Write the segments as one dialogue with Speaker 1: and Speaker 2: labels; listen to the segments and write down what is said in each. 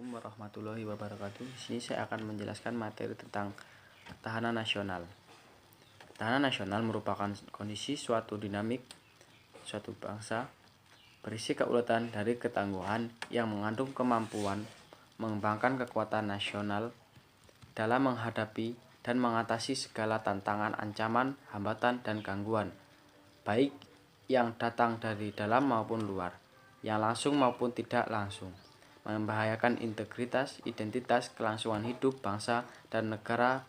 Speaker 1: Assalamualaikum warahmatullahi wabarakatuh. Di sini saya akan menjelaskan materi tentang ketahanan nasional. Ketahanan nasional merupakan kondisi suatu dinamik suatu bangsa berisi keuletan dari ketangguhan yang mengandung kemampuan mengembangkan kekuatan nasional dalam menghadapi dan mengatasi segala tantangan, ancaman, hambatan, dan gangguan, baik yang datang dari dalam maupun luar, yang langsung maupun tidak langsung, membahayakan integritas, identitas, kelangsungan hidup bangsa dan negara,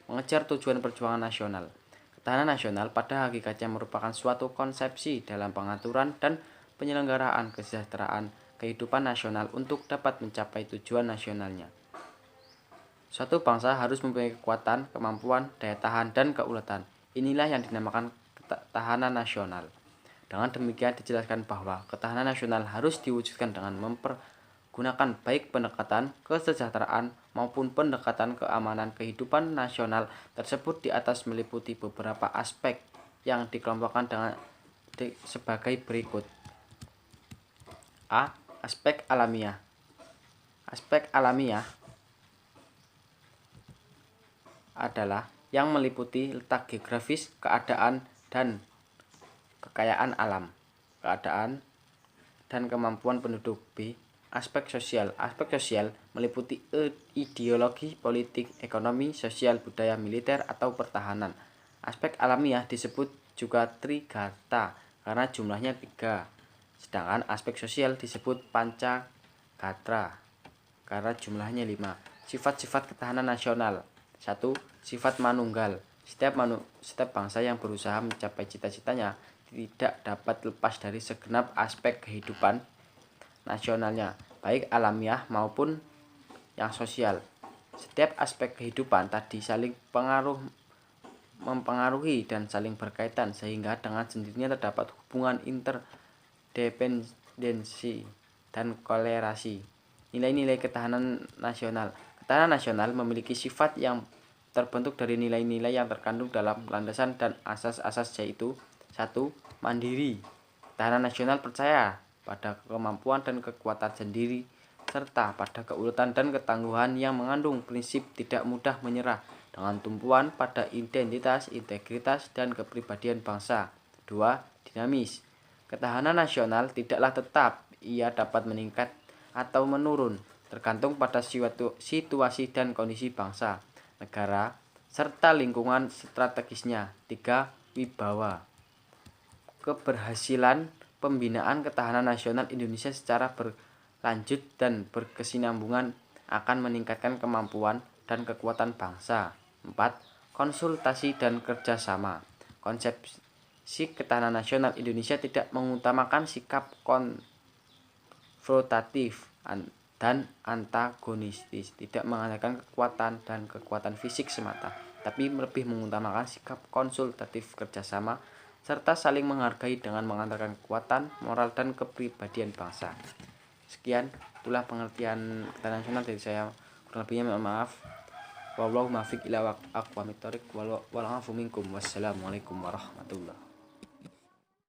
Speaker 1: mengejar tujuan perjuangan nasional. Ketahanan nasional pada hakikatnya merupakan suatu konsepsi dalam pengaturan dan penyelenggaraan kesejahteraan kehidupan nasional untuk dapat mencapai tujuan nasionalnya. Suatu bangsa harus mempunyai kekuatan, kemampuan, daya tahan, dan keuletan. Inilah yang dinamakan ketahanan nasional. Dengan demikian dijelaskan bahwa ketahanan nasional harus diwujudkan dengan mempergunakan baik pendekatan kesejahteraan maupun pendekatan keamanan kehidupan nasional tersebut di atas meliputi beberapa aspek yang dikelompokkan sebagai berikut. A. Aspek alamiah. Aspek alamiah adalah yang meliputi letak geografis, keadaan, dan kekayaan alam, keadaan dan kemampuan penduduk. B. Aspek sosial. Aspek sosial meliputi ideologi, politik, ekonomi, sosial, budaya, militer, atau pertahanan. Aspek alamiah disebut juga trigata karena jumlahnya 3, sedangkan aspek sosial disebut pancagatra karena jumlahnya 5. Sifat-sifat ketahanan nasional. 1. Sifat manunggal. Setiap bangsa yang berusaha mencapai cita-citanya tidak dapat lepas dari segenap aspek kehidupan nasionalnya, baik alamiah maupun yang sosial. Setiap aspek kehidupan tadi saling mempengaruhi dan saling berkaitan, sehingga dengan sendirinya terdapat hubungan interdependensi dan kolerasi. Nilai-nilai ketahanan nasional. Ketahanan nasional memiliki sifat yang terbentuk dari nilai-nilai yang terkandung dalam landasan dan asas-asas, yaitu 1. Mandiri. Ketahanan nasional percaya pada kemampuan dan kekuatan sendiri serta pada keuletan dan ketangguhan yang mengandung prinsip tidak mudah menyerah dengan tumpuan pada identitas, integritas, dan kepribadian bangsa. 2. Dinamis. Ketahanan nasional tidaklah tetap, ia dapat meningkat atau menurun tergantung pada situasi dan kondisi bangsa, negara, serta lingkungan strategisnya. 3. Wibawa. Keberhasilan pembinaan ketahanan nasional Indonesia secara berlanjut dan berkesinambungan akan meningkatkan kemampuan dan kekuatan bangsa. 4. Konsultasi dan kerjasama. Konsepsi ketahanan nasional Indonesia tidak mengutamakan sikap konfrontatif dan antagonistis, tidak mengandalkan kekuatan dan kekuatan fisik semata, tapi lebih mengutamakan sikap konsultatif, kerjasama, serta saling menghargai dengan mengandalkan kekuatan moral dan kepribadian bangsa. Sekian, itulah pengertian ketahanan nasional dari saya. Kurang lebihnya mohon maaf. Wallahu muwaffiq ila aqwamit thoriq wal afu minkum. Wassalamualaikum warahmatullahi